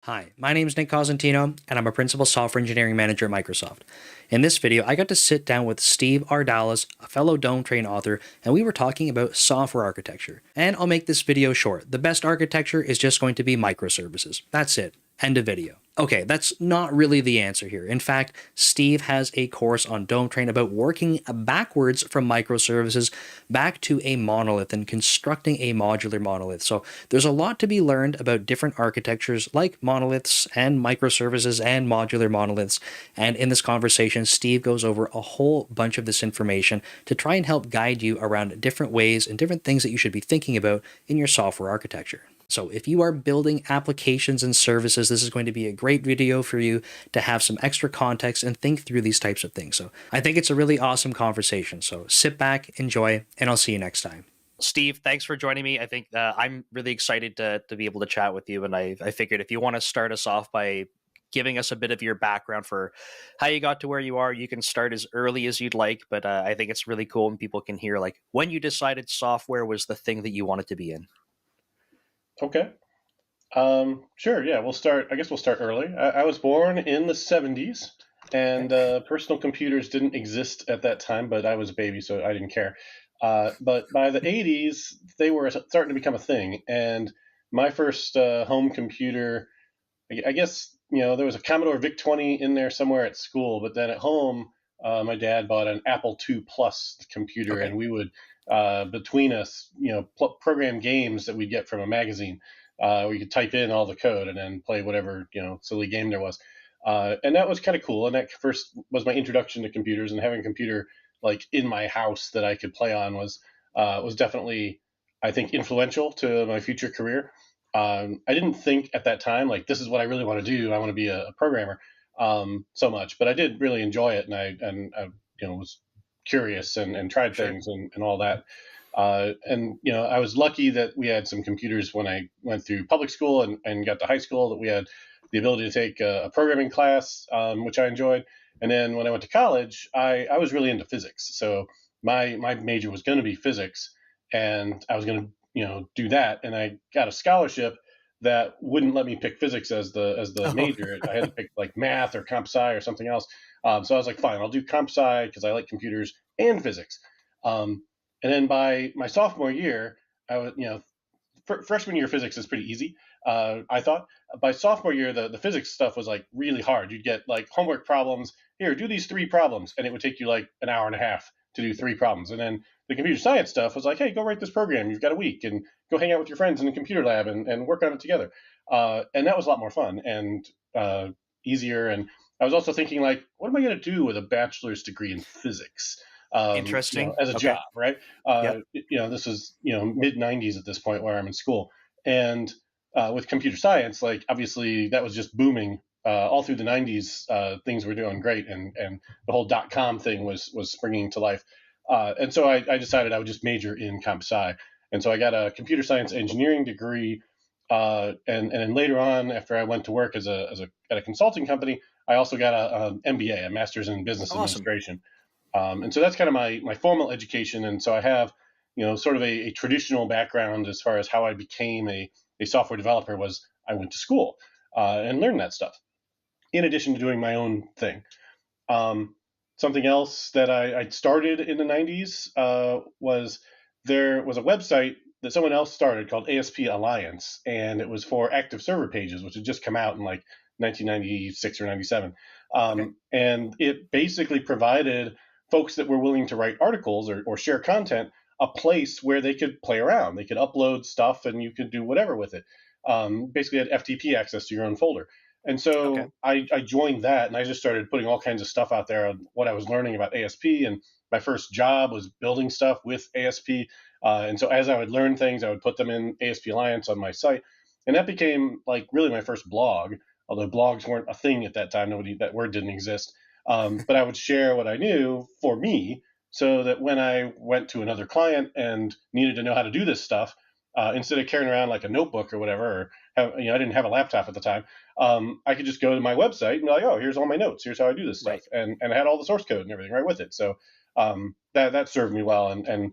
Hi, my name is Nick Cosentino, and I'm a Principal Software Engineering Manager at Microsoft. In this video, I got to sit down with Steve Ardalis, a fellow Dome Train author, and we were talking about software architecture. And I'll make this video short. The best architecture is just going to be microservices. That's it. End of video. Okay, that's not really the answer here. In fact, Steve has a course on Dome Train about working backwards from microservices back to a monolith and constructing a modular monolith. So there's a lot to be learned about different architectures like monoliths and microservices and modular monoliths. And in this conversation, Steve goes over a whole bunch of this information to try and help guide you around different ways and different things that you should be thinking about in your software architecture. So if you are building applications and services, this is going to be a great video for you to have some extra context and think through these types of things. So I think it's a really awesome conversation. So sit back, enjoy, and I'll see you next time. Steve, thanks for joining me. I think I'm really excited to be able to chat with you. And I figured if you want to start us off by giving us a bit of your background for how you got to where you are, you can start as early as you'd like. But I think it's really cool when people can hear like when you decided software was the thing that you wanted to be in. Okay. Sure. Yeah, I guess we'll start early. I was born in the 70s, and personal computers didn't exist at that time, but I was a baby, so I didn't care. But by the 80s, they were starting to become a thing. And my first home computer, I guess, there was a Commodore VIC-20 in there somewhere at school, but then at home, my dad bought an Apple II Plus computer, Okay. and we would, between us, program games that we'd get from a magazine. We could type in all the code and then play whatever silly game there was, and that was kind of cool. And that first was my introduction to computers, and having a computer like in my house that I could play on was definitely, I think, influential to my future career. I didn't think at that time like this is what I really want to do. I want to be a programmer so much, but I did really enjoy it, and I was curious and tried Sure. things and all that. And I was lucky that we had some computers when I went through public school and got to high school, that we had the ability to take a programming class, which I enjoyed. And then when I went to college, I was really into physics. So my major was going to be physics, and I was going to do that. And I got a scholarship that wouldn't let me pick physics as the Oh, major. I had to pick like math or comp sci or something else. So I was like, fine, I'll do comp sci because I like computers and physics. Um, and then by my sophomore year, I was, freshman year physics is pretty easy. I thought by sophomore year, the physics stuff was like really hard. You'd get like homework problems. Here, do these three problems, and it would take you like an hour and a half to do three problems. And then the computer science stuff was like, hey, go write this program. You've got a week, and go hang out with your friends in the computer lab and work on it together. And that was a lot more fun and easier. And I was also thinking like, what am I going to do with a bachelor's degree in physics? interesting. As a Okay. job, right? Yep. This is mid '90s at this point where I'm in school, and with computer science, like obviously that was just booming all through the '90s. Things were doing great, and the whole .com thing was springing to life. And so I decided I would just major in comp sci, and so I got a computer science engineering degree. And then later on, after I went to work at a consulting company, I also got a MBA, a master's in business Awesome. administration. And so that's kind of my formal education. And so I have, sort of a traditional background as far as how I became a software developer. Was I went to school and learned that stuff in addition to doing my own thing. Something else that I started in the 90s was there was a website that someone else started called ASP Alliance, and it was for active server pages, which had just come out in like 1996 or 97. Okay. And it basically provided folks that were willing to write articles or share content a place where they could play around. They could upload stuff and you could do whatever with it. Basically, had FTP access to your own folder. And Okay. so I joined that, and I just started putting all kinds of stuff out there on what I was learning about ASP. And my first job was building stuff with ASP. And so as I would learn things, I would put them in ASP Alliance on my site. And that became like really my first blog, although blogs weren't a thing at that time. That word didn't exist. But I would share what I knew for me, so that when I went to another client and needed to know how to do this stuff, instead of carrying around like a notebook or whatever, or I didn't have a laptop at the time, I could just go to my website and be like, oh, here's all my notes. Here's how I do this stuff. Right. And I had all the source code and everything right with it. So that served me well. And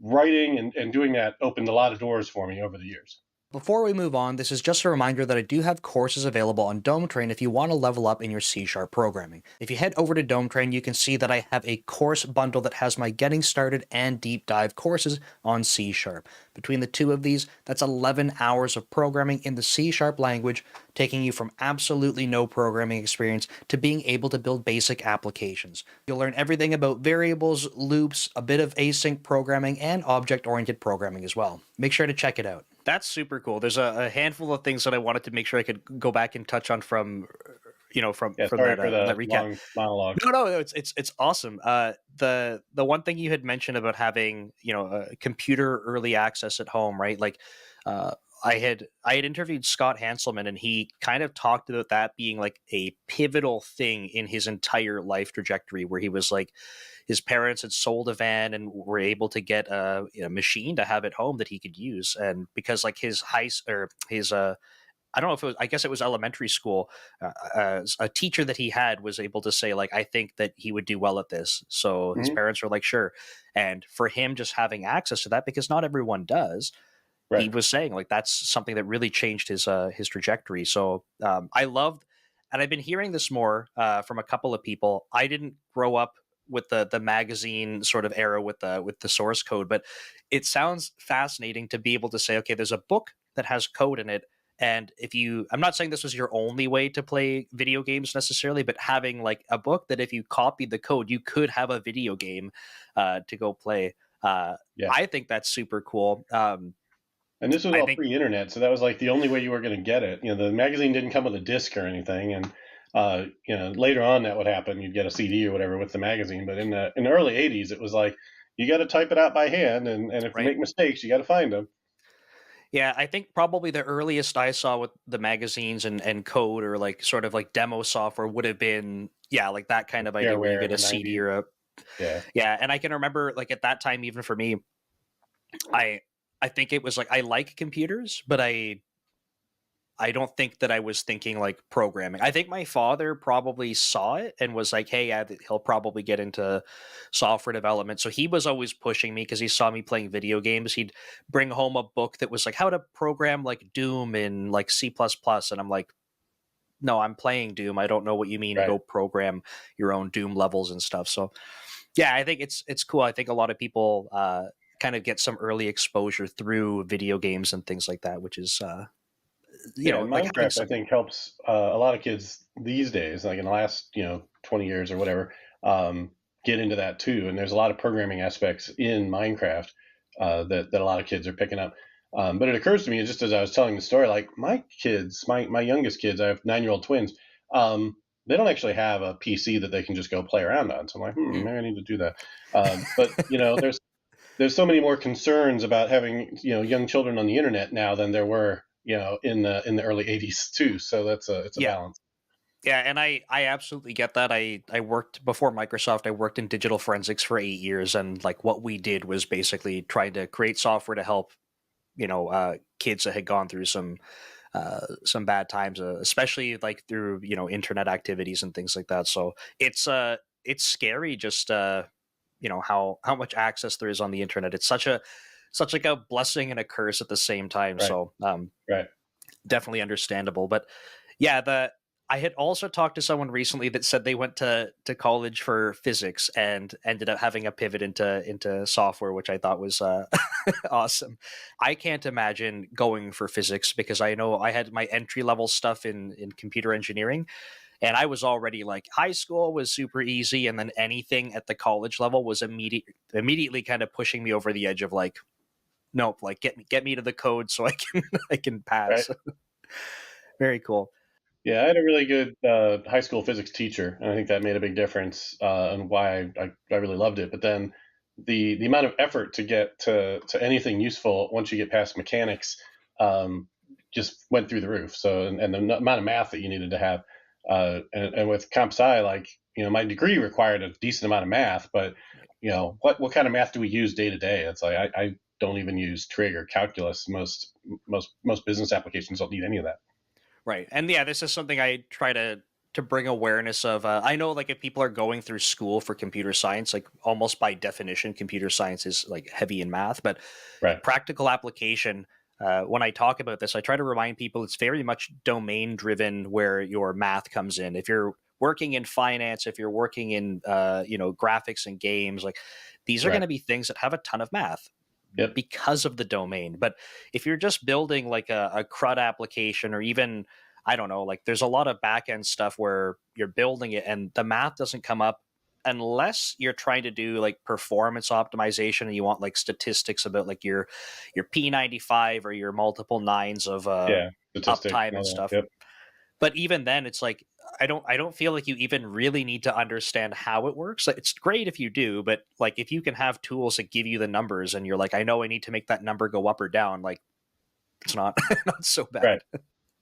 writing and doing that opened a lot of doors for me over the years. Before we move on, this is just a reminder that I do have courses available on DomeTrain if you want to level up in your C# programming. If you head over to DomeTrain, you can see that I have a course bundle that has my getting started and deep dive courses on C#. Between the two of these, that's 11 hours of programming in the C# language, taking you from absolutely no programming experience to being able to build basic applications. You'll learn everything about variables, loops, a bit of async programming, and object-oriented programming as well. Make sure to check it out. That's super cool. There's a handful of things that I wanted to make sure I could go back and touch on from Sorry that for the that recap. long monologue. No, it's awesome. The one thing you had mentioned about having a computer early access at home, right? Like, I had interviewed Scott Hanselman, and he kind of talked about that being like a pivotal thing in his entire life trajectory, where he was like, his parents had sold a van and were able to get a machine to have at home that he could use, and because like his I don't know if it was, I guess it was elementary school. A teacher that he had was able to say, like, I think that he would do well at this. So his parents were like, sure. And for him just having access to that, because not everyone does, he was saying, like, that's something that really changed his trajectory. So I love, and I've been hearing this more from a couple of people. I didn't grow up with the magazine sort of era with the source code, but it sounds fascinating to be able to say, okay, there's a book that has code in it. And I'm not saying this was your only way to play video games necessarily, but having like a book that if you copied the code, you could have a video game to go play. I think that's super cool. And this was all pre-internet, so that was like the only way you were going to get it. The magazine didn't come with a disc or anything, and later on that would happen. You'd get a CD or whatever with the magazine, but in the early '80s, it was like you got to type it out by hand, and if you make mistakes, you got to find them. Yeah, I think probably the earliest I saw with the magazines and code or like sort of like demo software would have been, like that kind of idea where you get a CD or a and I can remember like at that time, even for me, I think it was like I like computers, but I don't think that I was thinking like programming. I think my father probably saw it and was like, hey, yeah, he'll probably get into software development. So he was always pushing me because he saw me playing video games. He'd bring home a book that was like how to program like Doom in like C++. And I'm like, no, I'm playing Doom. I don't know what you mean. Go program your own Doom levels and stuff. So yeah, I think it's cool. I think a lot of people kind of get some early exposure through video games and things like that, which is Minecraft I think helps a lot of kids these days, like in the last 20 years or whatever, get into that too. And there's a lot of programming aspects in Minecraft that a lot of kids are picking up. But it occurs to me just as I was telling the story, like my kids, my youngest kids, I have 9-year-old twins. They don't actually have a PC that they can just go play around on. So I'm like, maybe I need to do that. But there's so many more concerns about having young children on the internet now than there were in the early '80s too. So it's a balance. Yeah, and I absolutely get that. I worked before Microsoft. I worked in digital forensics for 8 years, and like what we did was basically try to create software to help kids that had gone through some bad times, especially like through internet activities and things like that. So it's scary just how much access there is on the internet. It's such like a blessing and a curse at the same time. So definitely understandable. But yeah, I had also talked to someone recently that said they went to college for physics and ended up having a pivot into software, which I thought was awesome. I can't imagine going for physics because I know I had my entry level stuff in computer engineering. And I was already like, high school was super easy, and then anything at the college level was immediately kind of pushing me over the edge of like, nope, like get me to the code so I can pass. Right. Very cool. Yeah, I had a really good high school physics teacher, and I think that made a big difference and why I really loved it. But then the amount of effort to get to anything useful once you get past mechanics just went through the roof. So and the amount of math that you needed to have. And with comp sci, like my degree required a decent amount of math, but what kind of math do we use day to day? It's like I don't even use trig or calculus. Most business applications don't need any of that. Right, and yeah, this is something I try to bring awareness of. I know, like, if people are going through school for computer science, like almost by definition, computer science is like heavy in math, but practical application. when I talk about this, I try to remind people it's very much domain driven where your math comes in. If you're working in finance, if you're working in graphics and games, like these are going Right. to be things that have a ton of math Yep. because of the domain. But if you're just building like a CRUD application, or even, I don't know, like there's a lot of back end stuff where you're building it and the math doesn't come up unless you're trying to do like performance optimization and you want like statistics about like your P95 or your multiple nines of Yeah. Statistics uptime and and all that. stuff. Yep. But even then, it's like I don't feel like you even really need to understand how it works. Like, it's great if you do, but like if you can have tools that give you the numbers and you're like, I know I need to make that number go up or down, like it's not not so Right. bad.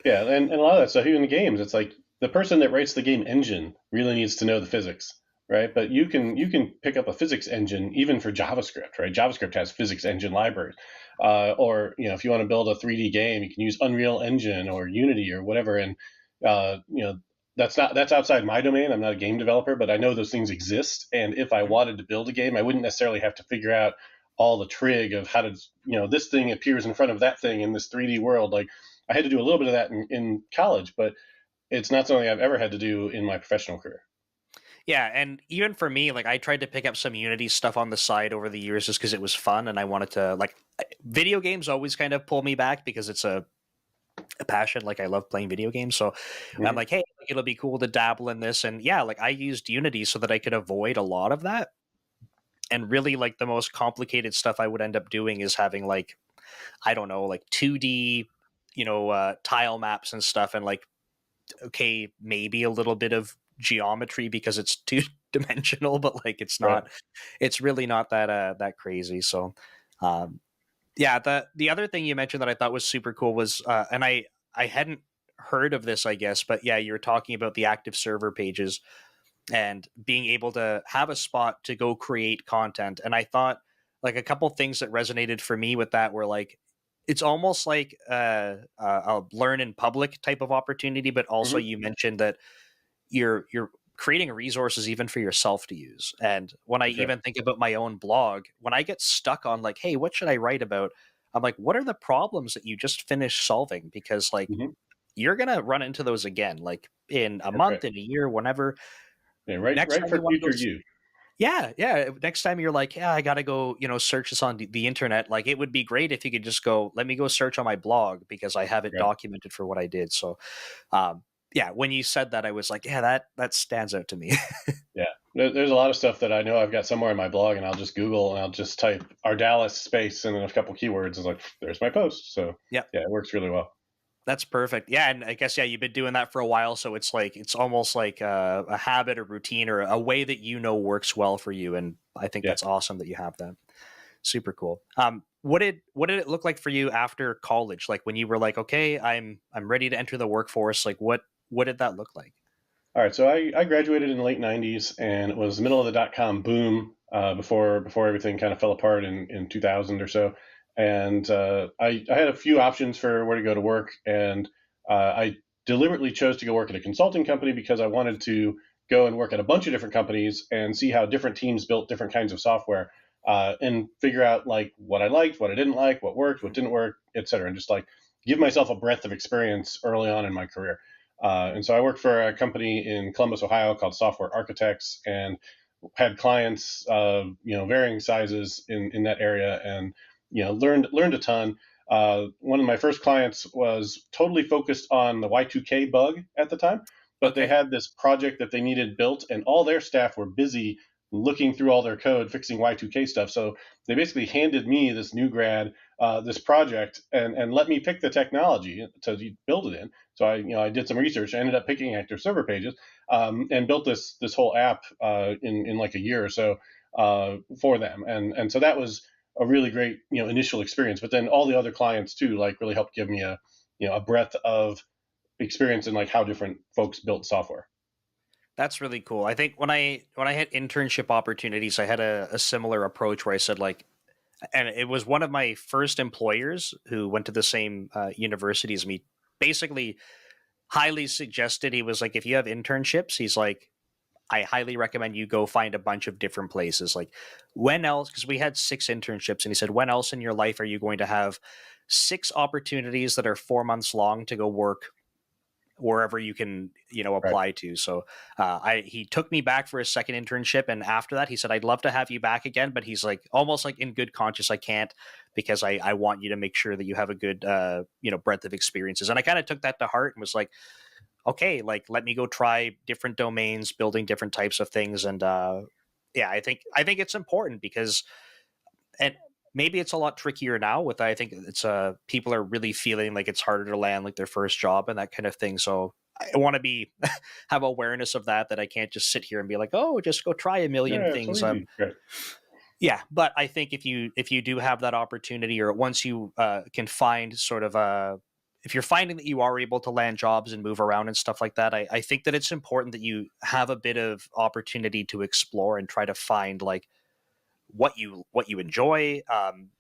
Yeah, and a lot of that stuff, even the games, it's like the person that writes the game engine really needs to know the physics, right? But you can pick up a physics engine even for JavaScript, right? JavaScript has physics engine libraries, or if you want to build a 3D game, you can use Unreal Engine or Unity or whatever, and uh, you know that's outside my domain. I'm not a game developer, but I know those things exist, and if I Mhm. wanted to build a game, I wouldn't necessarily have to figure out all the trig of how to this thing appears in front of that thing in this 3D world. Like I had to do a little bit of that in college, but it's not something I've ever had to do in my professional career. Yeah, and even for me, like I tried to pick up some Unity stuff on the side over the years just because it was fun and I wanted to like video games always kind of pull me back because it's a passion. Like I love playing video games. So I'm Hmm. like, hey, like, it'll be cool to dabble in this. And yeah, like I used Unity so that I could avoid a lot of that. And really like the most complicated stuff I would end up doing is having like, I don't know, like 2D, tile maps and stuff. And like, okay, maybe a little bit of geometry because it's two dimensional, but like Right. it's really not that crazy. So um yeah, the other thing you mentioned that I thought was super cool was and I hadn't heard of this, I guess, but yeah, you were talking about the active server pages and being able to have a spot to go create content. And I thought like a couple things that resonated for me with that were like it's almost like a learn in public type of opportunity, but also Hmm. you mentioned that you're creating resources even for yourself to use. And when I For sure. even think about my own blog, when I get stuck on like, hey, what should I write about? I'm like, what are the problems that you just finished solving? Because like Hmm. you're gonna run into those again, like in a That's right. month, in a year, whenever. Yeah. Right. Next Right time for you want to go, future you. yeah, yeah. Next time you're like, yeah, I gotta go, search this on the internet. Like, it would be great if you could just go, let me go search on my blog because I have it Right. documented for what I did. So, um, yeah, when you said that, I was like, yeah, that stands out to me. Yeah. There's a lot of stuff that I know I've got somewhere in my blog, and I'll just Google and I'll just type Ardalis space and then a couple keywords. It's like there's my post. So Yeah, yeah, it works really well. that's perfect. Yeah, and I guess yeah, you've been doing that for a while, so it's like it's almost like a habit, or routine, or a way that works well for you. And I think Yeah. that's awesome that you have that. Super cool. What did it look like for you after college? Like when you were like, okay, I'm ready to enter the workforce. Like what did that look like? All right, so I graduated in the late '90s, and it was the middle of the dot-com boom before everything kind of fell apart in 2000 or so. And I had a few options for where to go to work, and I deliberately chose to go work at a consulting company because I wanted to go and work at a bunch of different companies and see how different teams built different kinds of software, and figure out like what I liked, what I didn't like, what worked, what didn't work, et cetera, and just like give myself a breadth of experience early on in my career. And so I worked for a company in Columbus, Ohio called Software Architects, and had clients, varying sizes in that area, and learned a ton. One of my first clients was totally focused on the Y2K bug at the time, but they Okay. had this project that they needed built, and all their staff were busy looking through all their code, fixing Y2K stuff. So they basically handed me this new grad this project and let me pick the technology to build it in. So I did some research. I ended up picking active server pages, and built this whole app in like a year or so for them. And so that was a really great initial experience. But then all the other clients too like really helped give me a breadth of experience in like how different folks built software. That's really cool. I think when I had internship opportunities, I had a similar approach where I said like, and it was one of my first employers who went to the same university as me. Basically, highly suggested. He was like, if you have internships, he's like, I highly recommend you go find a bunch of different places. Like, when else? Because we had 6 internships, and he said, when else in your life are you going to have 6 opportunities that are 4 months long to go work wherever you can, Right. apply to. So he took me back for a second internship, and after that, he said, "I'd love to have you back again," but he's like, almost like in good conscience, I can't, because I want you to make sure that you have a good breadth of experiences. And I kind of took that to heart and was like, okay, like let me go try different domains, building different types of things, and yeah, I think it's important because, and maybe it's a lot trickier now with, I think it's people are really feeling like it's harder to land like their first job and that kind of thing. So I want to be have awareness of that I can't just sit here and be like, oh, just go try a million Yeah, it's so things. easy. Right. Yeah, but I think if you do have that opportunity, or once you can find sort of if you're finding that you are able to land jobs and move around and stuff like that, I think that it's important that you have a bit of opportunity to explore and try to find like what you enjoy,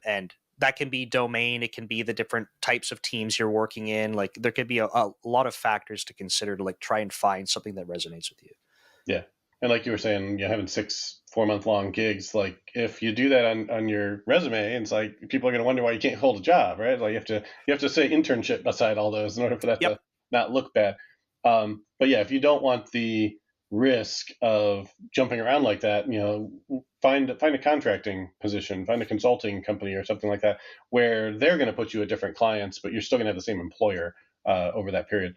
and that can be domain, it can be the different types of teams you're working in. Like there could be a lot of factors to consider to like try and find something that resonates with you. Yeah. And like you were saying, having 4-month long gigs, like if you do that on your resume, it's like people are going to wonder why you can't hold a job, right? Like you have to say internship beside all those in order for that Yep. to not look bad. But yeah, if you don't want the risk of jumping around like that, find a contracting position, find a consulting company or something like that, where they're going to put you at different clients, but you're still going to have the same employer over that period.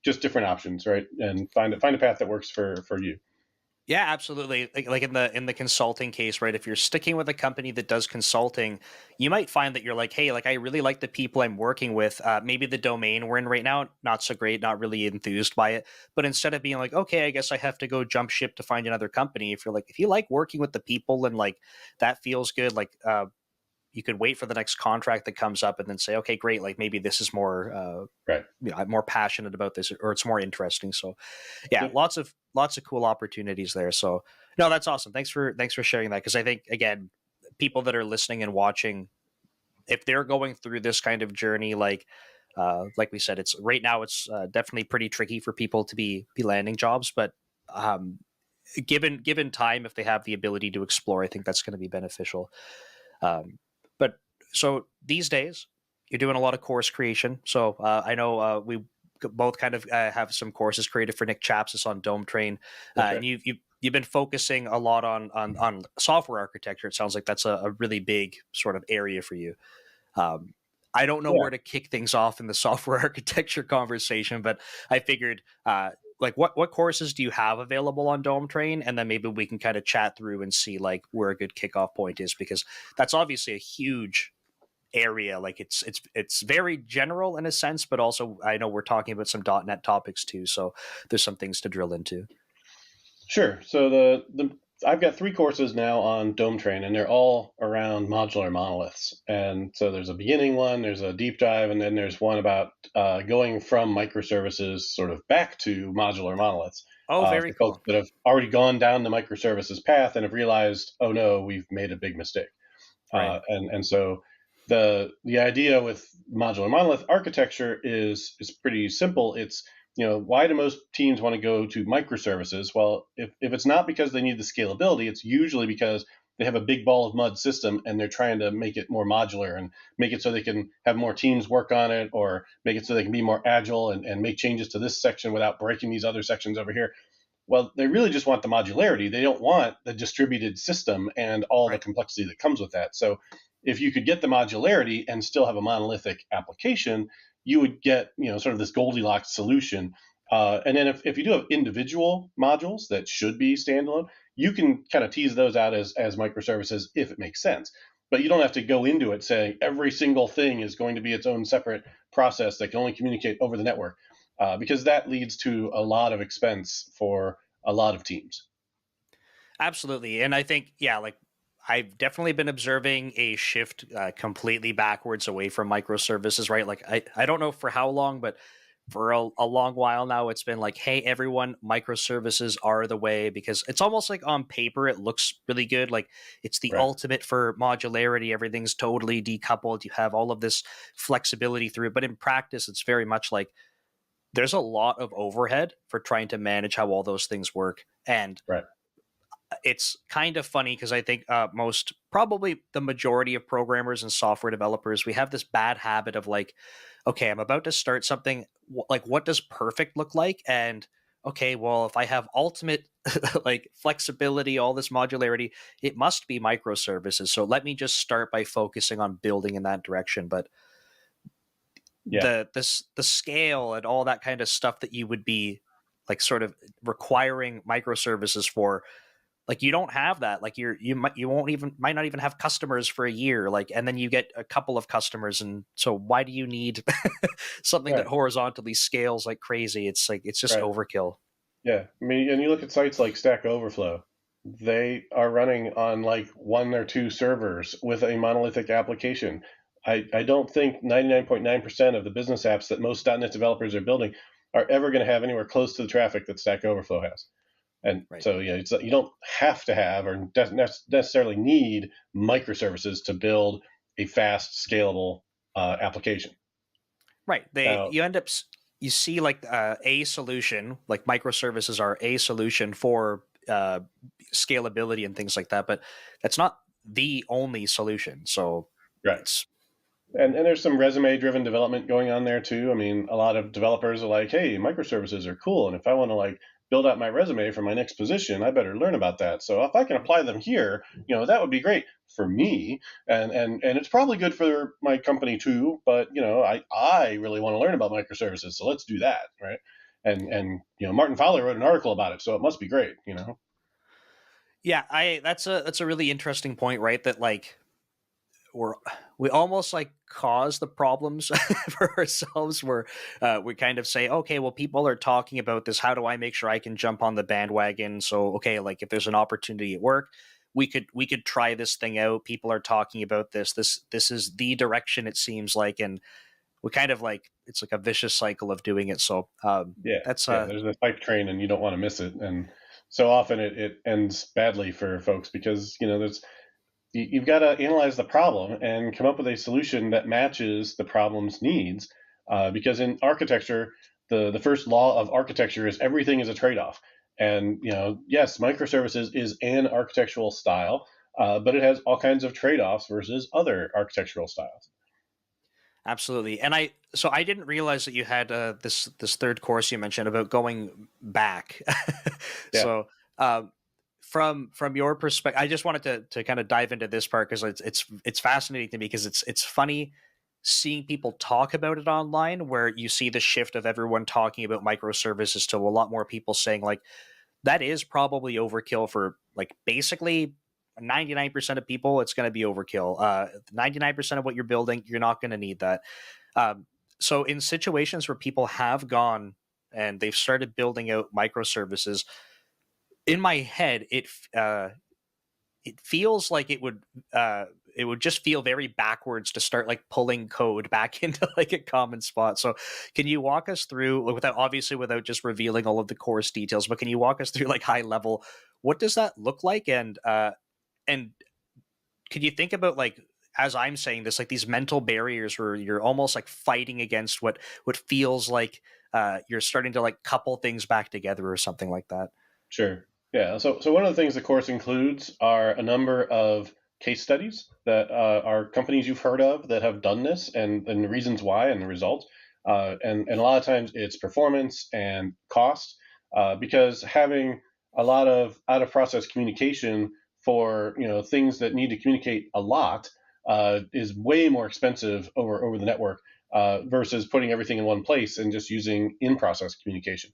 Just different options, right? And find a path that works for you. Yeah, absolutely. Like in the consulting case, right? If you're sticking with a company that does consulting, you might find that you're like, hey, like I really like the people I'm working with. Maybe the domain we're in right now, not so great, not really enthused by it. But instead of being like, okay, I guess I have to go jump ship to find another company, if you like working with the people and like that feels good, like you could wait for the next contract that comes up and then say, okay, great, like maybe this is more Right. I'm more passionate about this, or it's more interesting. So yeah, Yep. lots of cool opportunities there. So no, that's awesome. Thanks for sharing that, because I think, again, people that are listening and watching, if they're going through this kind of journey, like we said, it's right now it's definitely pretty tricky for people to be landing jobs, but um, given time, if they have the ability to explore, I think that's going to be beneficial. But so these days, you're doing a lot of course creation. So I know both kind of have some courses created for Nick Chapsis on Dome Train, That's right. and you've been focusing a lot on software architecture. It sounds like that's a really big sort of area for you. Um, I don't know Yeah. where to kick things off in the software architecture conversation, but I figured, like, what courses do you have available on Dome Train, and then maybe we can kind of chat through and see like where a good kickoff point is, because that's obviously a huge area. Like it's very general in a sense, but also I know we're talking about some .NET topics too, so there's some things to drill into. Sure. So the I've got 3 courses now on Dome Train, and they're all around modular monoliths. And so there's a beginning one, there's a deep dive, and then there's one about going from microservices sort of back to modular monoliths, Oh, very for folks cool. that have already gone down the microservices path and have realized, oh no, we've made a big mistake. Right. And so the idea with modular monolith architecture is pretty simple. It's, why do most teams want to go to microservices? Well, if it's not because they need the scalability, it's usually because they have a big ball of mud system and they're trying to make it more modular and make it so they can have more teams work on it, or make it so they can be more agile and make changes to this section without breaking these other sections over here. Well, they really just want the modularity. They don't want the distributed system and all the Right. complexity that comes with that. So if you could get the modularity and still have a monolithic application, you would get, sort of this Goldilocks solution. And then if you do have individual modules that should be standalone, you can kind of tease those out as microservices if it makes sense. But you don't have to go into it saying every single thing is going to be its own separate process that can only communicate over the network, because that leads to a lot of expense for a lot of teams. Absolutely. And I think, yeah, like I've definitely been observing a shift completely backwards away from microservices, right? Like I don't know for how long, but for a long while now, it's been like, hey, everyone, microservices are the way, because it's almost like on paper, it looks really good. Like it's the Right. ultimate for modularity. Everything's totally decoupled. You have all of this flexibility through it. But in practice, it's very much like there's a lot of overhead for trying to manage how all those things work. And Right. it's kind of funny because I think probably the majority of programmers and software developers, we have this bad habit of like, okay, I'm about to start something. Like, what does perfect look like? And okay, well, if I have ultimate like flexibility, all this modularity, it must be microservices. So let me just start by focusing on building in that direction. But Yeah. the scale and all that kind of stuff that you would be like sort of requiring microservices for, like you don't have that. Like might not even have customers for a year, like, and then you get a couple of customers, and so why do you need something that Right. horizontally scales like crazy? It's like it's just Right. overkill. Yeah. I mean, and you look at sites like Stack Overflow, they are running on like one or two servers with a monolithic application. I don't think 99.9% of the business apps that most .NET developers are building are ever going to have anywhere close to the traffic that Stack Overflow has. And Right. so, yeah, you don't have to have or doesn't necessarily need microservices to build a fast, scalable application. Right. Now, You end up you see like a solution, like microservices are a solution for scalability and things like that, but that's not the only solution. So right. it's And there's some resume driven development going on there too. I mean, a lot of developers are like, hey, microservices are cool. And if I want to like build out my resume for my next position, I better learn about that. So if I can apply them here, that would be great for me. And it's probably good for my company too. But, I really want to learn about microservices. So let's do that. Right. And Martin Fowler wrote an article about it. So it must be great. yeah, I that's a really interesting point, right? That like we're we almost like cause the problems for ourselves where we kind of say, okay, well, people are talking about this, how do I make sure I can jump on the bandwagon? So okay, like if there's an opportunity at work, we could try this thing out. People are talking about this is the direction, it seems like, and we kind of like, it's like a vicious cycle of doing it. So Yeah. that's Yeah. There's a hype train and you don't want to miss it. And so often it ends badly for folks because, you've got to analyze the problem and come up with a solution that matches the problem's needs. Because in architecture, the first law of architecture is everything is a trade-off. And yes, microservices is an architectural style, but it has all kinds of trade-offs versus other architectural styles. absolutely. And I didn't realize that you had this third course you mentioned about going back. Yeah, So from your perspective, I just wanted to kind of dive into this part because it's fascinating to me because it's funny seeing people talk about it online, where you see the shift of everyone talking about microservices to a lot more people saying like that is probably overkill for like basically 99% of people. It's going to be overkill. 99% of what you're building, you're not going to need that. So in situations where people have gone and they've started building out microservices, in my head, it feels like it would just feel very backwards to start like pulling code back into like a common spot. So can you walk us through, like, without just revealing all of the course details, but can you walk us through like high level, what does that look like? And can you think about like, as I'm saying this, like these mental barriers where you're almost like fighting against what feels like you're starting to like couple things back together or something like that? sure. Yeah. So one of the things the course includes are a number of case studies that are companies you've heard of that have done this and the reasons why and the results. And a lot of times it's performance and cost, because having a lot of out of process communication for things that need to communicate a lot is way more expensive over the network versus putting everything in one place and just using in process communication.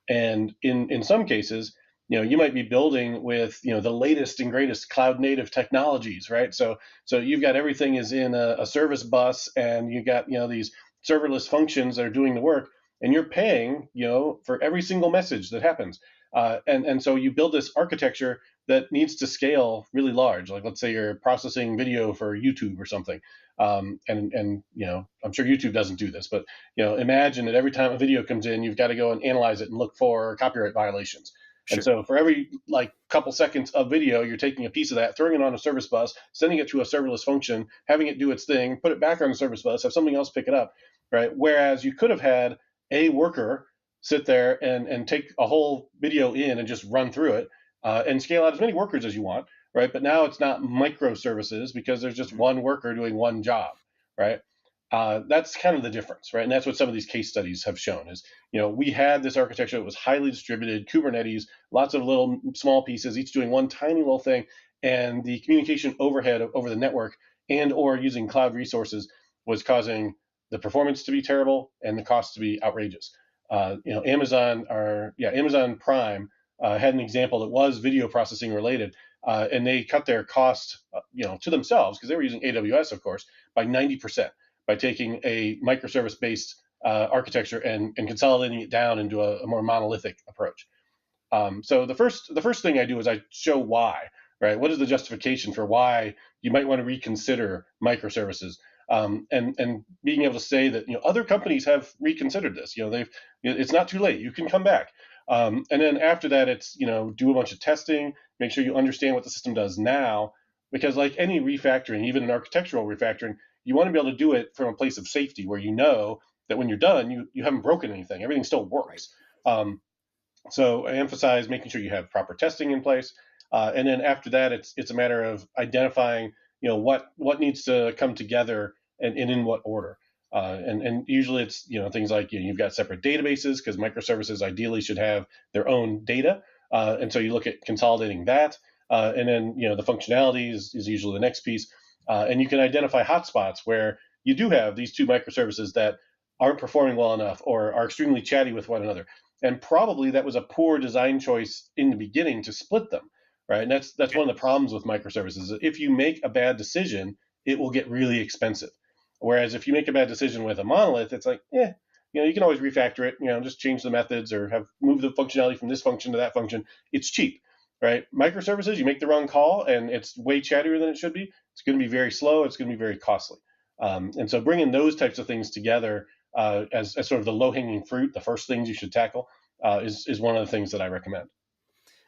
And in some cases, you might be building with the latest and greatest cloud native technologies, right? So you've got everything is in a service bus, and you got these serverless functions that are doing the work, and you're paying for every single message that happens. And so you build this architecture that needs to scale really large. Like let's say you're processing video for YouTube or something. And I'm sure YouTube doesn't do this, but imagine that every time a video comes in, you've got to go and analyze it and look for copyright violations. And Sure. so for every like couple seconds of video, you're taking a piece of that, throwing it on a service bus, sending it to a serverless function, having it do its thing, put it back on the service bus, have something else pick it up, right? Whereas you could have had a worker sit there and take a whole video in and just run through it, and scale out as many workers as you want, right? But now it's not microservices because there's just one worker doing one job, right? That's kind of the difference, right? And that's what some of these case studies have shown is, we had this architecture that was highly distributed, Kubernetes, lots of little small pieces, each doing one tiny little thing, and the communication overhead over the network and or using cloud resources was causing the performance to be terrible and the cost to be outrageous. Amazon Prime had an example that was video processing related, and they cut their cost, to themselves because they were using AWS, of course, by 90% by taking a microservice-based architecture and consolidating it down into a more monolithic approach. So the first thing I do is I show why, right? What is the justification for why you might want to reconsider microservices? And being able to say that other companies have reconsidered this. It's not too late. You can come back. And then after that, it's do a bunch of testing, make sure you understand what the system does now, because like any refactoring, even an architectural refactoring, you want to be able to do it from a place of safety where you know that when you're done, you haven't broken anything. Everything still works. So I emphasize making sure you have proper testing in place, and then after that, it's a matter of identifying what needs to come together and in what order. And usually it's things like you've got separate databases because microservices ideally should have their own data, and so you look at consolidating that, and then the functionality is usually the next piece, and you can identify hotspots where you do have these two microservices that aren't performing well enough or are extremely chatty with one another. And probably that was a poor design choice in the beginning to split them, right? And that's one of the problems with microservices. If you make a bad decision, it will get really expensive. Whereas if you make a bad decision with a monolith, it's like, you can always refactor it, just change the methods or move the functionality from this function to that function. It's cheap, right? Microservices, you make the wrong call and it's way chattier than it should be. It's going to be very slow. It's going to be very costly. And so bringing those types of things together as sort of the low-hanging fruit, the first things you should tackle, is one of the things that I recommend.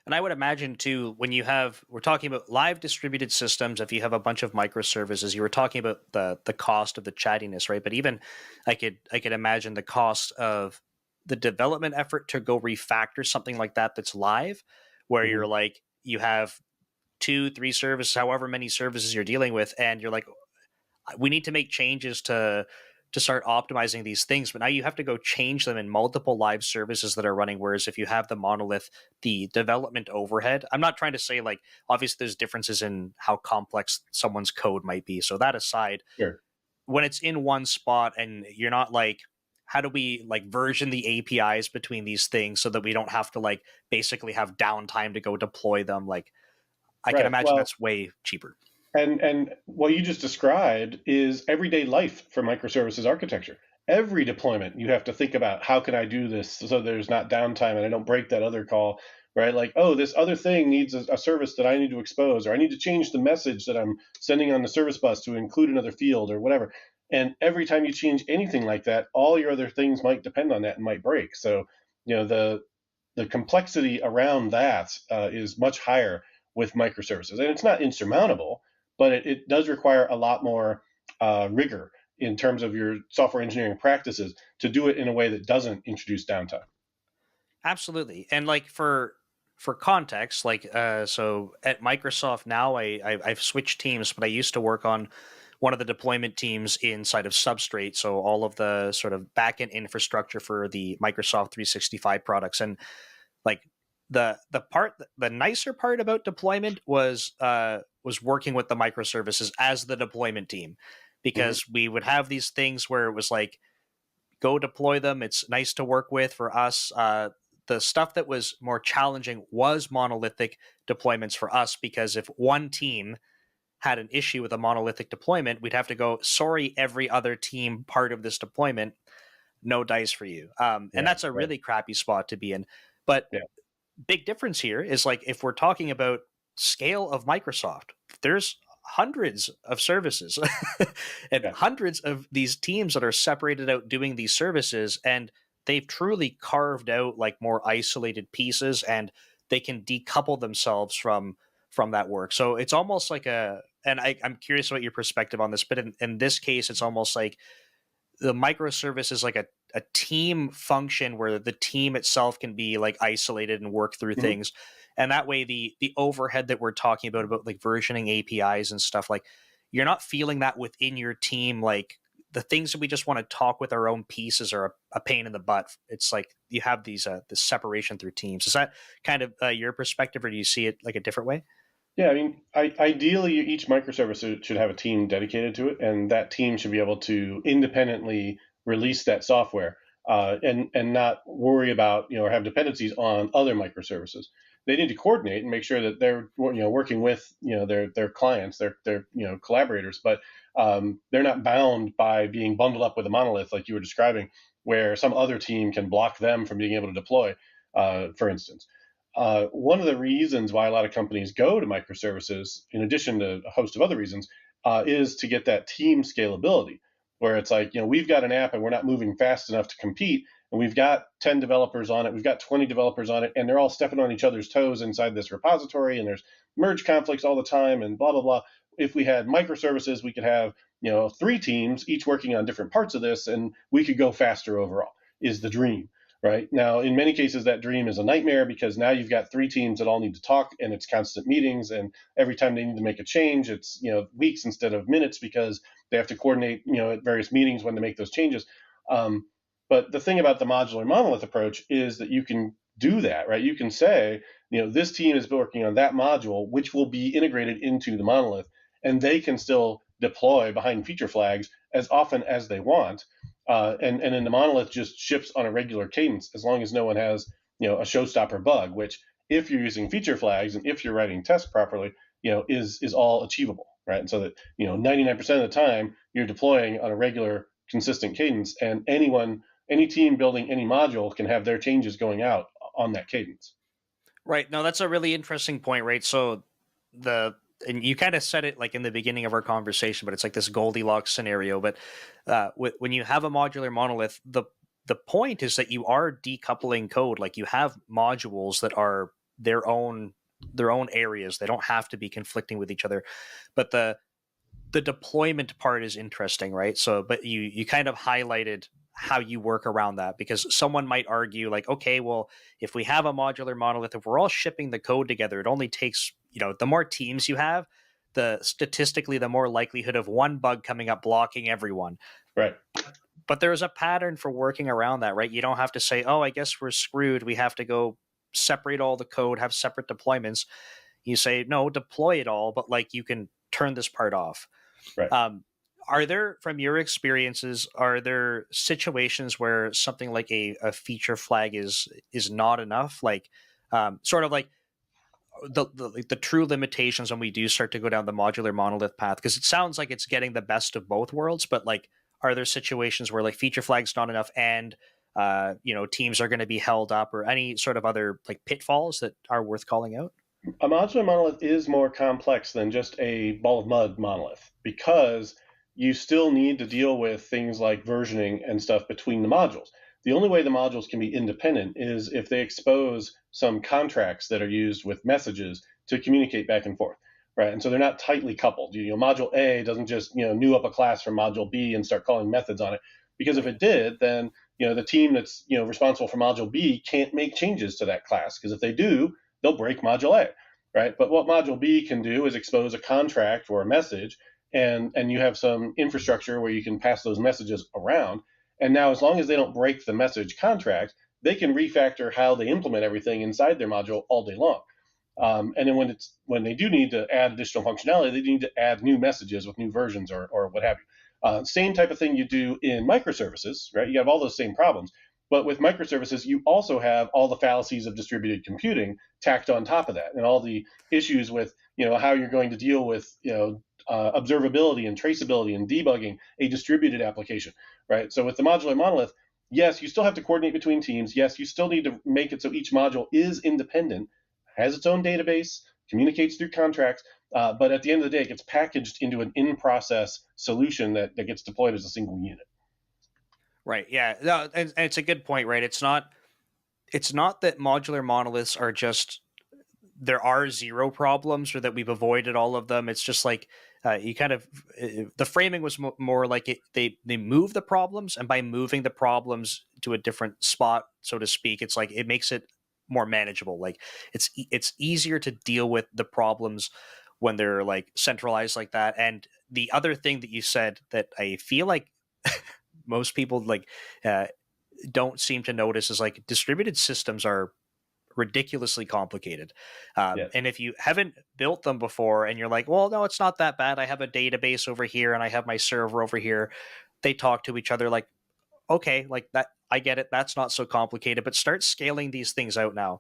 And I would imagine too, when we're talking about live distributed systems, if you have a bunch of microservices, you were talking about the cost of the chattiness, right? But even I could imagine the cost of the development effort to go refactor something like that that's live, where you're like, you have 2-3 services, however many services you're dealing with, and you're like, we need to make changes to start optimizing these things, but now you have to go change them in multiple live services that are running. Whereas if you have the monolith, the development overhead, I'm not trying to say like, obviously there's differences in how complex someone's code might be. So that aside, Sure. When it's in one spot and you're not like, how do we like version the APIs between these things so that we don't have to like basically have downtime to go deploy them? Like I can imagine that's way cheaper. And what you just described is everyday life for microservices architecture. Every deployment, you have to think about how can I do this so there's not downtime and I don't break that other call, right? Like, this other thing needs a service that I need to expose, or I need to change the message that I'm sending on the service bus to include another field or whatever. And every time you change anything like that, all your other things might depend on that and might break. So, the complexity around that is much higher with microservices, and it's not insurmountable, but it does require a lot more rigor in terms of your software engineering practices to do it in a way that doesn't introduce downtime. Absolutely. And like for context, like so at Microsoft now, I've switched teams, but I used to work on one of the deployment teams inside of Substrate, so all of the sort of backend infrastructure for the Microsoft 365 products. And like the nicer part about deployment was working with the microservices as the deployment team, because we would have these things where it was like, go deploy them. It's nice to work with for us. The stuff that was more challenging was monolithic deployments for us, because if one team had an issue with a monolithic deployment, we'd have to go, sorry, every other team part of this deployment, no dice for you. And that's a really crappy spot to be in. But big difference here is like, if we're talking about scale of Microsoft, there's hundreds of services and hundreds of these teams that are separated out doing these services, and they've truly carved out like more isolated pieces, and they can decouple themselves from that work. So it's almost like I'm curious about your perspective on this, but in this case, it's almost like the microservice is like a team function where the team itself can be like isolated and work through things. And that way the overhead that we're talking about like versioning APIs and stuff, like you're not feeling that within your team. Like the things that we just want to talk with our own pieces are a pain in the butt. It's like you have these this separation through teams. Is that kind of your perspective, or do you see it like a different way? Yeah, I mean, ideally, each microservice should have a team dedicated to it, and that team should be able to independently release that software, and not worry about, or have dependencies on other microservices. They need to coordinate and make sure that they're, working with, their clients, their collaborators, but they're not bound by being bundled up with a monolith like you were describing, where some other team can block them from being able to deploy, for instance. One of the reasons why a lot of companies go to microservices, in addition to a host of other reasons, is to get that team scalability, where it's like, we've got an app and we're not moving fast enough to compete, and we've got 10 developers on it, we've got 20 developers on it, and they're all stepping on each other's toes inside this repository, and there's merge conflicts all the time, and blah, blah, blah. If we had microservices, we could have, 3 teams, each working on different parts of this, and we could go faster overall, is the dream. Right now, in many cases, that dream is a nightmare, because now you've got 3 teams that all need to talk, and it's constant meetings. And every time they need to make a change, it's weeks instead of minutes, because they have to coordinate at various meetings when to make those changes. But the thing about the modular monolith approach is that you can do that, right? You can say, this team is working on that module, which will be integrated into the monolith, and they can still deploy behind feature flags as often as they want. And then the monolith just ships on a regular cadence, as long as no one has a showstopper bug, which, if you're using feature flags and if you're writing tests properly, is all achievable, right? And so that 99% of the time you're deploying on a regular, consistent cadence, and any team building any module can have their changes going out on that cadence. Right. No, that's a really interesting point, right? So and you kind of said it like in the beginning of our conversation, but it's like this Goldilocks scenario. But when you have a modular monolith, the point is that you are decoupling code. Like you have modules that are their own areas. They don't have to be conflicting with each other. But the deployment part is interesting, right? So, but you kind of highlighted how you work around that, because someone might argue like, okay, well, if we have a modular monolith, if we're all shipping the code together, it only takes, the more teams you have, statistically, the more likelihood of one bug coming up blocking everyone. Right. But there's a pattern for working around that, right? You don't have to say, oh, I guess we're screwed. We have to go separate all the code, have separate deployments. You say, no, deploy it all, but like you can turn this part off. Right. Are there, from your experiences, are there situations where something like a feature flag is not enough? Like, sort of like the true limitations when we do start to go down the modular monolith path? Because it sounds like it's getting the best of both worlds, but like, are there situations where like feature flag's not enough and teams are going to be held up, or any sort of other like pitfalls that are worth calling out? A modular monolith is more complex than just a ball of mud monolith, because you still need to deal with things like versioning and stuff between the modules. The only way the modules can be independent is if they expose some contracts that are used with messages to communicate back and forth, right? And so they're not tightly coupled. Module A doesn't just new up a class from module B and start calling methods on it, because if it did, then the team that's responsible for module B can't make changes to that class, because if they do, they'll break module A, right? But what module B can do is expose a contract or a message, and you have some infrastructure where you can pass those messages around. And now, as long as they don't break the message contract, they can refactor how they implement everything inside their module all day long. And then when they do need to add additional functionality, they need to add new messages with new versions or what have you. Same type of thing you do in microservices, right? You have all those same problems. But with microservices, you also have all the fallacies of distributed computing tacked on top of that, and all the issues with how you're going to deal with observability and traceability and debugging a distributed application, right? So with the modular monolith, yes, you still have to coordinate between teams. Yes, you still need to make it so each module is independent, has its own database, communicates through contracts, but at the end of the day, it gets packaged into an in-process solution that gets deployed as a single unit. Right. Yeah. No, and it's a good point, right? It's not that modular monoliths are just, there are zero problems or that we've avoided all of them. It's just like you kind of, the framing was more like they move the problems, and by moving the problems to a different spot, so to speak, it's like it makes it more manageable. Like it's easier to deal with the problems when they're like centralized like that. And the other thing that you said that I feel like most people like uh, don't seem to notice is like distributed systems are ridiculously complicated. Yes. And if you haven't built them before and you're like, well, no, it's not that bad. I have a database over here and I have my server over here. They talk to each other like, okay, like that. I get it. That's not so complicated, but start scaling these things out now,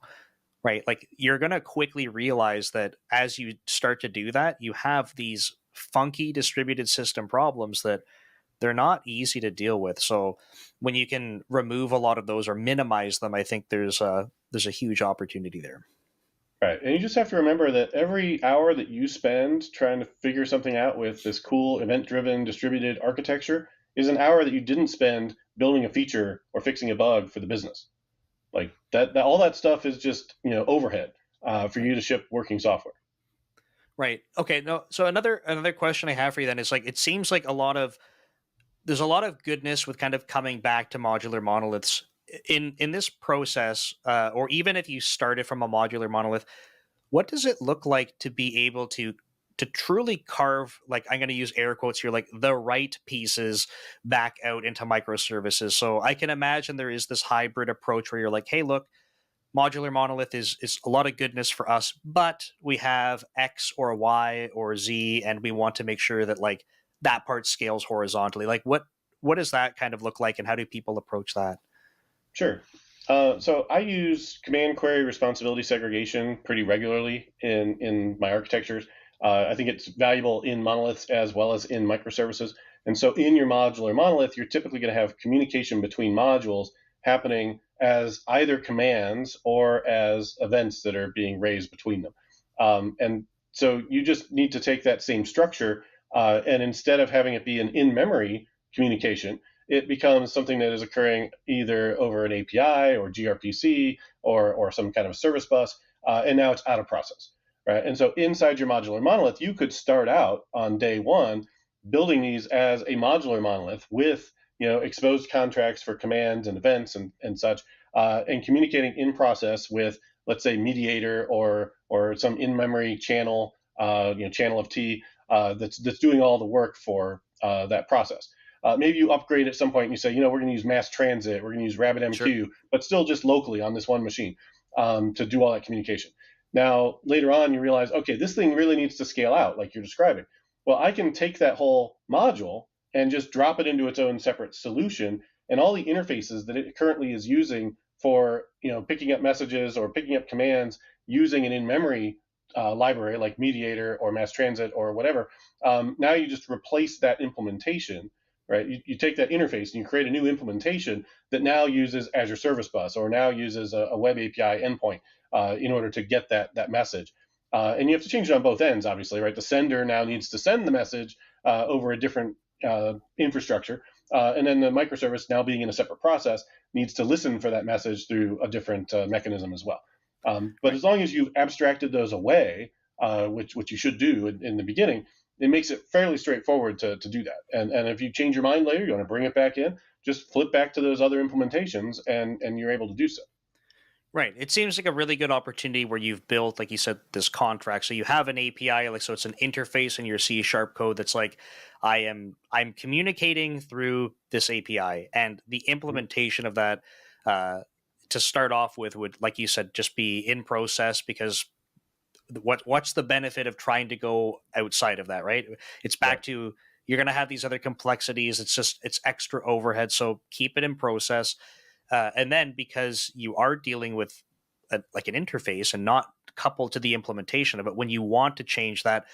right? Like you're going to quickly realize that as you start to do that, you have these funky distributed system problems that they're not easy to deal with. So when you can remove a lot of those or minimize them, I think there's a huge opportunity there. Right. And you just have to remember that every hour that you spend trying to figure something out with this cool event-driven distributed architecture is an hour that you didn't spend building a feature or fixing a bug for the business. Like that all that stuff is just, overhead for you to ship working software. Right. Okay. No. So another question I have for you then is like it seems like there's a lot of goodness with kind of coming back to modular monoliths in this process, or even if you started from a modular monolith. What does it look like to be able to truly carve, like I'm going to use air quotes here, like the right pieces back out into microservices? So I can imagine there is this hybrid approach where you're like, hey, look, modular monolith is a lot of goodness for us, but we have X or Y or Z, and we want to make sure that like that part scales horizontally. Like what does that kind of look like, and how do people approach that? Sure. So I use command query responsibility segregation pretty regularly in my architectures. I think it's valuable in monoliths as well as in microservices. And so in your modular monolith, you're typically going to have communication between modules happening as either commands or as events that are being raised between them. And so you just need to take that same structure, and instead of having it be an in-memory communication, it becomes something that is occurring either over an API or gRPC or some kind of service bus, and now it's out of process, right? And so inside your modular monolith, you could start out on day one building these as a modular monolith with exposed contracts for commands and events and such, and communicating in process with, let's say, mediator or some in-memory channel, channel of T, that's doing all the work for that process. Maybe you upgrade at some point and you say, we're going to use mass transit, we're going to use RabbitMQ, Sure. but still just locally on this one machine to do all that communication. Now, later on, you realize, okay, this thing really needs to scale out like you're describing. Well, I can take that whole module and just drop it into its own separate solution, and all the interfaces that it currently is using for picking up messages or picking up commands using an in-memory library like Mediator or Mass Transit or whatever. Now you just replace that implementation, right? You take that interface and you create a new implementation that now uses Azure Service Bus or now uses a web API endpoint in order to get that message. And you have to change it on both ends, obviously, right? The sender now needs to send the message over a different infrastructure. And then the microservice, now being in a separate process, needs to listen for that message through a different mechanism as well. But as long as you've abstracted those away, which you should do in the beginning, it makes it fairly straightforward to do that. And if you change your mind later, you want to bring it back in, just flip back to those other implementations and you're able to do so. Right. It seems like a really good opportunity where you've built, like you said, this contract. So you have an API, like so it's an interface in your C# code that's like, I'm communicating through this API, and the implementation of that to start off with would, like you said, just be in process, because what's the benefit of trying to go outside of that, right? It's back to you're going to have these other complexities. It's extra overhead. So keep it in process. And then because you are dealing with like an interface and not coupled to the implementation of it, when you want to change that,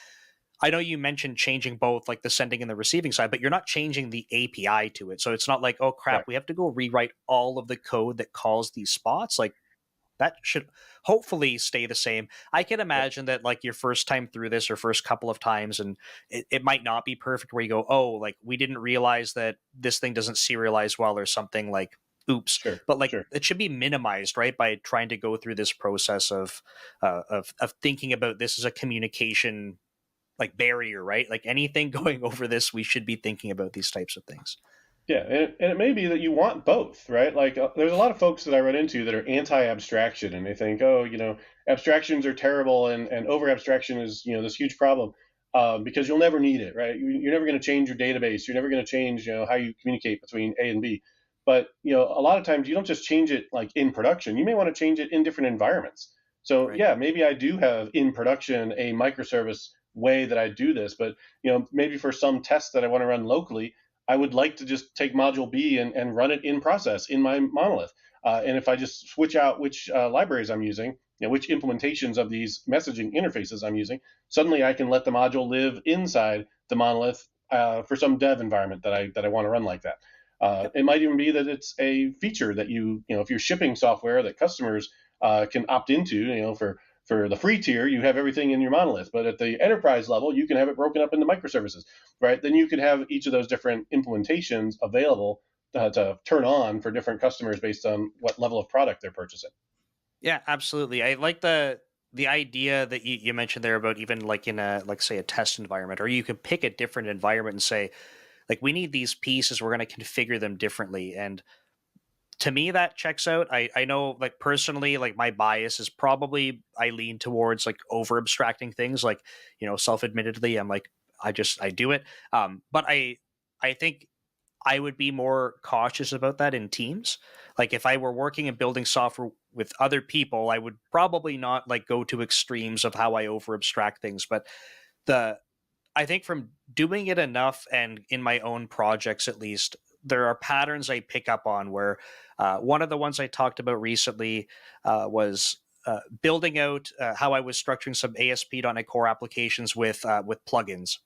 I know you mentioned changing both like the sending and the receiving side, but you're not changing the API to it. So it's not like, oh crap, we have to go rewrite all of the code that calls these spots. Like that should hopefully stay the same. I can imagine that like your first time through this or first couple of times, and it might not be perfect where you go, oh, like we didn't realize that this thing doesn't serialize well or something, like oops. But like it should be minimized, right? By trying to go through this process of thinking about this as a communication like barrier, right? Like anything going over this, we should be thinking about these types of things. Yeah, and it may be that you want both, right? Like there's a lot of folks that I run into that are anti-abstraction, and they think, oh, abstractions are terrible, and over abstraction is this huge problem because you'll never need it, right? You're never going to change your database. You're never going to change how you communicate between A and B. But a lot of times you don't just change it like in production. You may want to change it in different environments. So Right. yeah, maybe I do have in production a microservice way that I do this, but maybe for some tests that I want to run locally, I would like to just take module B and run it in process in my monolith. And if I just switch out which libraries I'm using, which implementations of these messaging interfaces I'm using, suddenly I can let the module live inside the monolith for some dev environment that I want to run like that. Yep. It might even be that it's a feature that if you're shipping software that customers can opt into, for the free tier, you have everything in your monolith, but at the enterprise level, you can have it broken up into microservices, right? Then you could have each of those different implementations available to turn on for different customers based on what level of product they're purchasing. Yeah, absolutely. I like the idea that you mentioned there about even like in a like say a test environment, or you could pick a different environment and say like we need these pieces, we're going to configure them differently. And to me that checks out. I know like personally like my bias is probably I lean towards like over abstracting things, like self-admittedly I'm like I do it. But I think I would be more cautious about that in teams. Like if I were working and building software with other people, I would probably not like go to extremes of how I over abstract things. But the I think from doing it enough and in my own projects at least, there are patterns I pick up on where one of the ones I talked about recently was building out how I was structuring some ASP.NET Core applications with plugins.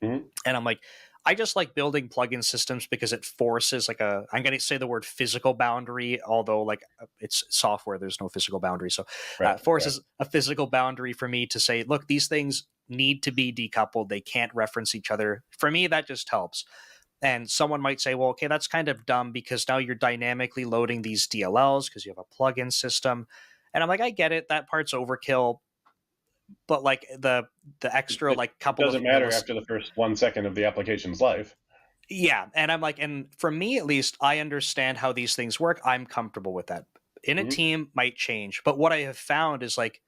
Mm-hmm. And I'm like, I just like building plugin systems because it forces like I'm going to say the word physical boundary, although like it's software, there's no physical boundary. So Right, right. forces a physical boundary for me to say, look, these things need to be decoupled. They can't reference each other. For me, that just helps. And someone might say, well, okay, that's kind of dumb because now you're dynamically loading these DLLs because you have a plugin system. And I'm like, I get it. That part's overkill. But like the extra It like couple of doesn't matter millis. after the first 1 second of the application's life. Yeah, and I'm like, and for me at least, I understand how these things work. I'm comfortable with that. In a Mm-hmm. team, might change, but what I have found is like,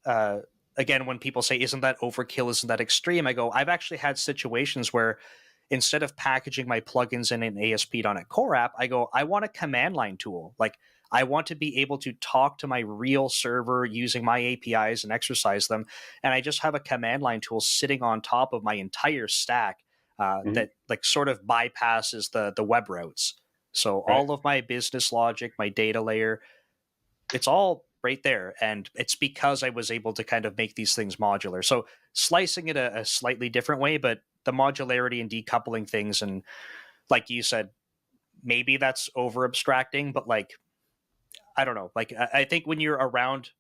uh, again, when people say, "Isn't that overkill? Isn't that extreme?" I go, I've actually had situations where instead of packaging my plugins in an ASP.NET Core app, I go, I want a command line tool. Like, I want to be able to talk to my real server using my APIs and exercise them, and I just have a command line tool sitting on top of my entire stack Mm-hmm. that like sort of bypasses the web routes. So Right. all of my business logic, my data layer, it's all right there. And it's because I was able to kind of make these things modular. So slicing it a slightly different way, but the modularity and decoupling things. And like you said, maybe that's over abstracting, but like, I don't know. Like I think when you're around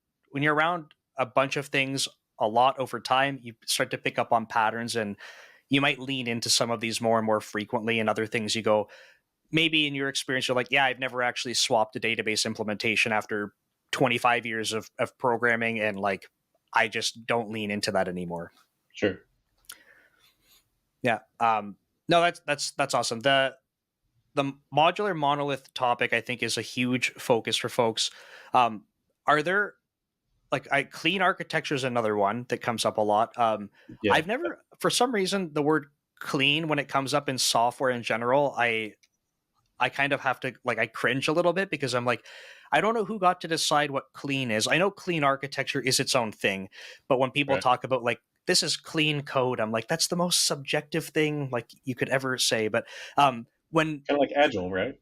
a bunch of things a lot over time, you start to pick up on patterns and you might lean into some of these more and more frequently, and other things you go, maybe in your experience, you're like, yeah, I've never actually swapped a database implementation after 25 years of programming. And like, I just don't lean into that anymore. Sure. Yeah. No, that's awesome. The modular monolith topic, I think, is a huge focus for folks. Um, are there like clean architecture is another one that comes up a lot. Yeah. I've never, for some reason, the word clean when it comes up in software in general, I kind of have to like I cringe a little bit because I'm like, I don't know who got to decide what clean is. I know clean architecture is its own thing, but when people Right. talk about like this is clean code, I'm like, that's the most subjective thing like you could ever say. But when Kind of like agile, right?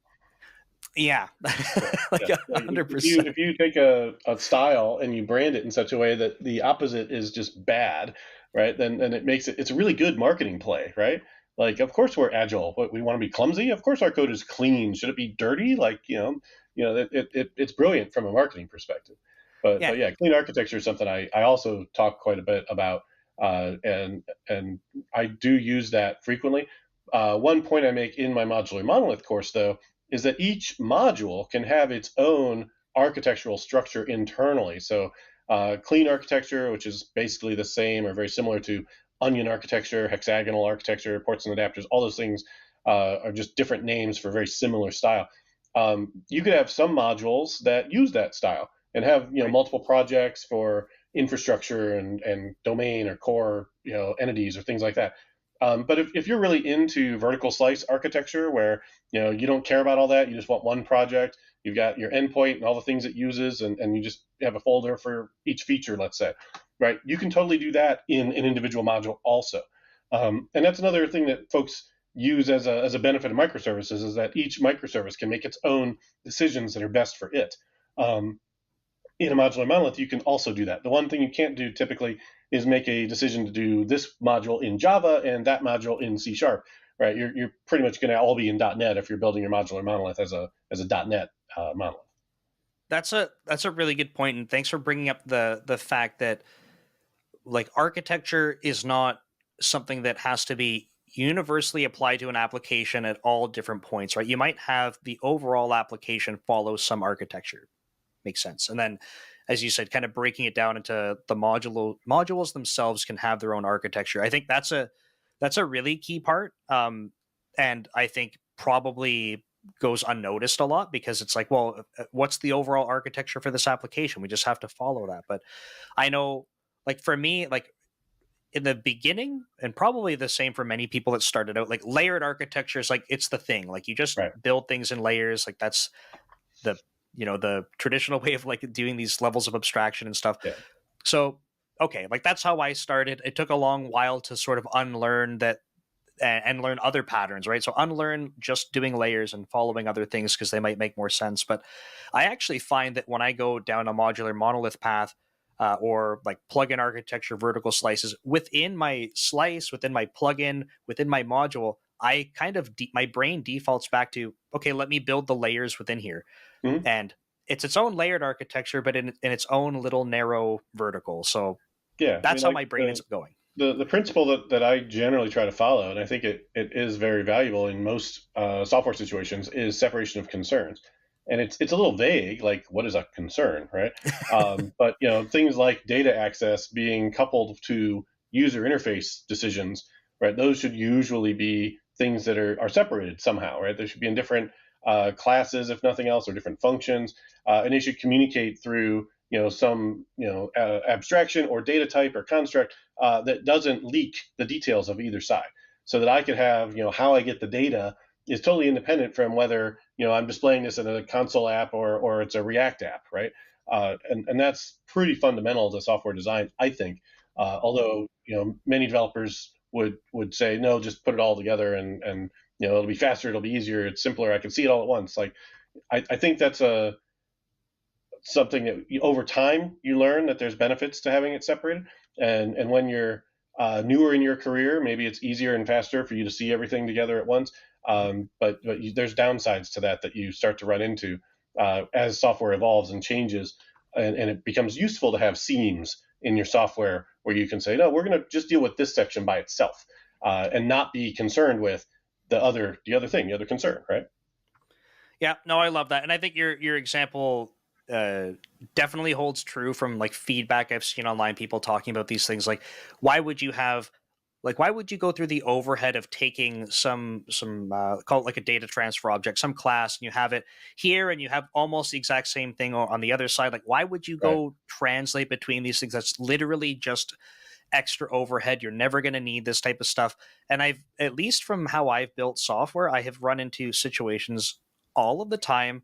yeah, Yeah, like yeah. a Like hundred if you percent. if you take a style and you brand it in such a way that the opposite is just bad, right? Then it makes it's a really good marketing play, right? Like, of course we're agile, but we want to be clumsy. Of course our code is clean. Should it be dirty? Like, it's brilliant from a marketing perspective. But Yeah, yeah, clean architecture is something I also talk quite a bit about, and I do use that frequently. One point I make in my modular monolith course, though, is that each module can have its own architectural structure internally. So, clean architecture, which is basically the same or very similar to onion architecture, hexagonal architecture, ports and adapters, all those things are just different names for very similar style. You could have some modules that use that style and have Right. multiple projects for infrastructure and domain or core entities or things like that. But if you're really into vertical slice architecture where you don't care about all that, you just want one project, you've got your endpoint and all the things it uses, and you just have a folder for each feature, let's say, right? You can totally do that in an individual module also. And that's another thing that folks use as a benefit of microservices, is that each microservice can make its own decisions that are best for it. In a modular monolith, you can also do that. The one thing you can't do typically is make a decision to do this module in Java and that module in C#, right? You're pretty much going to all be in .NET if you're building your modular monolith as a .NET monolith. That's a really good point, and thanks for bringing up the fact that like architecture is not something that has to be universally applied to an application at all different points, right? You might have the overall application follow some architecture. Makes sense. And then, as you said, kind of breaking it down into the modules themselves can have their own architecture. I think that's a really key part. And I think probably goes unnoticed a lot because it's like, well, what's the overall architecture for this application? We just have to follow that. But I know, like for me, like in the beginning, and probably the same for many people that started out, like layered architecture is like it's the thing. Like you just build things in layers. Like that's the the traditional way of like doing these levels of abstraction and stuff. Yeah. So okay, like that's how I started. It took a long while to sort of unlearn that and learn other patterns, right? So unlearn just doing layers and following other things because they might make more sense. But I actually find that when I go down a modular monolith path, or like plugin architecture, vertical slices within my slice, within my plugin, within my module, I kind of my brain defaults back to, okay, let me build the layers within here. Mm-hmm. And it's its own layered architecture, but in its own little narrow vertical. So yeah, that's how my brain ends up going. The principle that I generally try to follow, and I think it is very valuable in most software situations, is separation of concerns. And it's a little vague, like what is a concern, right? But things like data access being coupled to user interface decisions, right? Those should usually be things that are separated somehow, right? They should be in different classes, if nothing else, or different functions, and they should communicate through some abstraction or data type or construct that doesn't leak the details of either side, so that I could have how I get the data is totally independent from whether I'm displaying this in a console app or it's a React app, right? And that's pretty fundamental to software design, I think. Although many developers would say no, just put it all together and it'll be faster, it'll be easier, it's simpler, I can see it all at once. Like I think that's something that over time you learn that there's benefits to having it separated, and when you're newer in your career, maybe it's easier and faster for you to see everything together at once. But there's downsides to that you start to run into as software evolves and changes, and it becomes useful to have seams in your software where you can say, no, we're going to just deal with this section by itself, and not be concerned with the other concern, right? Yeah, no, I love that, and I think your example definitely holds true from like feedback I've seen online. People talking about these things, like why would you go through the overhead of taking some call it like a data transfer object, some class, and you have it here and you have almost the exact same thing on the other side? Like why would you go translate between these things? That's literally just extra overhead. You're never going to need this type of stuff. And I've, at least from how I've built software, I have run into situations all of the time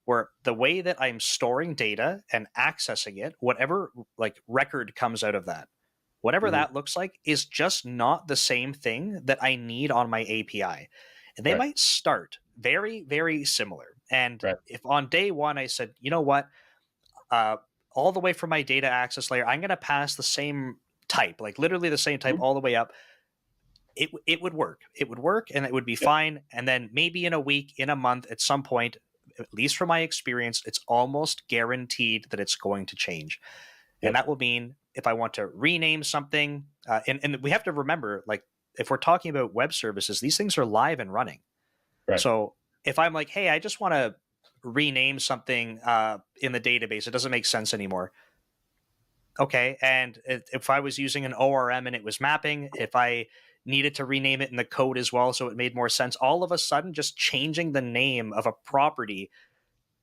where the way that I'm storing data and accessing it, whatever like record comes out of that, whatever that looks like, is just not the same thing that I need on my API. And they might start very, very similar. And if on day one I said, you know what, all the way from my data access layer, I'm going to pass the same type, like literally the same type all the way up, it would work. It would work and it would be fine. And then maybe in a week, in a month, at some point, at least from my experience, it's almost guaranteed that it's going to change. And that will mean if I want to rename something, and we have to remember, like if we're talking about web services, these things are live and running. Right. So if I'm like, hey, I just want to rename something in the database, it doesn't make sense anymore. Okay, and if I was using an ORM and it was mapping, if I needed to rename it in the code as well, so it made more sense. All of a sudden, just changing the name of a property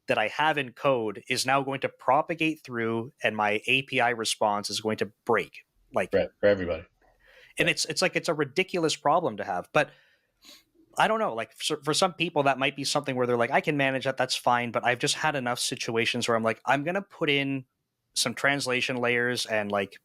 that I have in code is now going to propagate through, and my API response is going to break. Like, right, for everybody. and it's like it's a ridiculous problem to have, but I don't know. Like for some people, that might be something where they're like, I can manage that. That's fine. But I've just had enough situations where I'm like, I'm gonna put in some translation layers and like,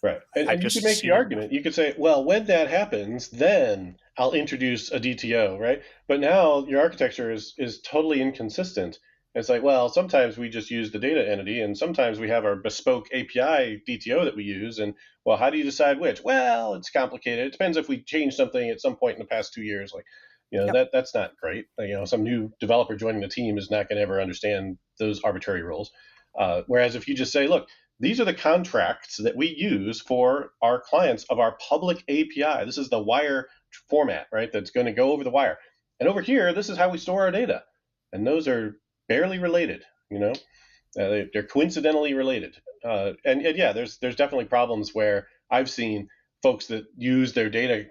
Right. And you could make the argument. You could say, well, when that happens, then I'll introduce a DTO, right? But now your architecture is totally inconsistent. It's like, well, sometimes we just use the data entity, and sometimes we have our bespoke API DTO that we use. And, well, how do you decide which? Well, it's complicated. It depends if we change something at some point in the past 2 years. Like, that's not great. Some new developer joining the team is not going to ever understand those arbitrary rules. Whereas if you just say, look, these are the contracts that we use for our clients of our public API. This is the wire format, right? That's going to go over the wire. And over here, this is how we store our data. And those are barely related, they're coincidentally related. And yeah, there's definitely problems where I've seen folks that use their data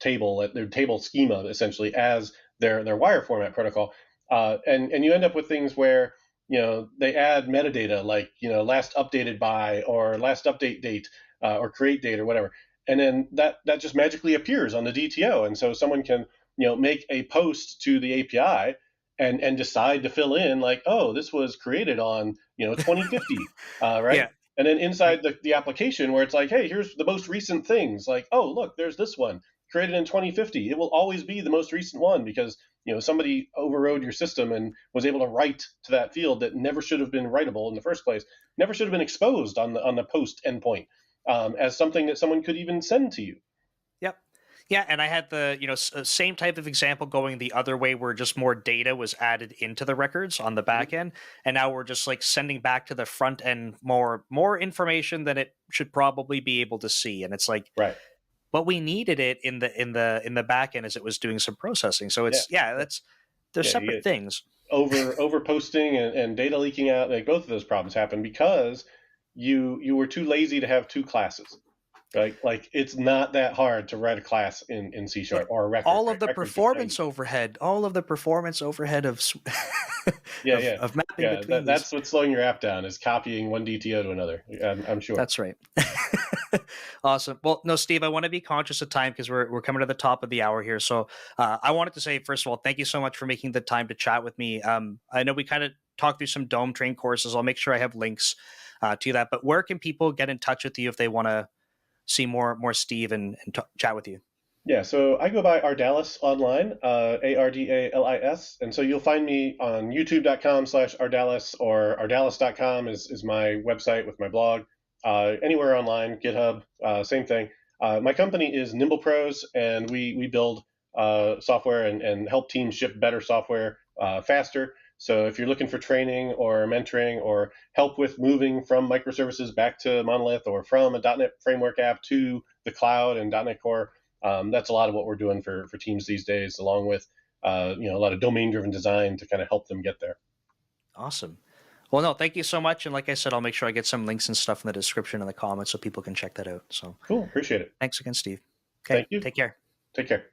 table, their table schema essentially as their wire format protocol. And you end up with things where they add metadata like, last updated by, or last update date, or create date, or whatever. And then that just magically appears on the DTO. And so someone can, make a post to the API and decide to fill in like, oh, this was created on, 2050, right? Yeah. And then inside the application where it's like, hey, here's the most recent things. Like, oh, look, there's this one created in 2050. It will always be the most recent one because somebody overrode your system and was able to write to that field that never should have been writable in the first place, never should have been exposed on the post endpoint as something that someone could even send to you. Yep. Yeah, and I had the same type of example going the other way, where just more data was added into the records on the back end, and now we're just like sending back to the front end more information than it should probably be able to see, and it's like, right. But we needed it in the back end as it was doing some processing. So it's they're separate things. Over posting and data leaking out, like both of those problems happen because you were too lazy to have two classes. Right? Like it's not that hard to write a class in C# or a record. All of the performance overhead of of mapping between that's what's slowing your app down, is copying one DTO to another. I'm sure. That's right. Awesome. Well, no, Steve, I want to be conscious of time because we're coming to the top of the hour here. So I wanted to say, first of all, thank you so much for making the time to chat with me. I know we kind of talked through some Dome Train courses. I'll make sure I have links to that. But where can people get in touch with you if they want to see more Steve and chat with you? Yeah, so I go by Ardalis online, Ardalis. And so you'll find me on youtube.com/Ardalis, or ardalis.com is my website with my blog. Anywhere online, GitHub, same thing. My company is Nimble Pros, and we build software and help teams ship better software faster. So if you're looking for training or mentoring or help with moving from microservices back to monolith, or from a .NET framework app to the cloud and .NET Core, that's a lot of what we're doing for teams these days, along with a lot of domain-driven design to kind of help them get there. Awesome. Well, no, thank you so much. And like I said, I'll make sure I get some links and stuff in the description and the comments so people can check that out. So cool. Appreciate it. Thanks again, Steve. Okay. Thank you. Take care. Take care.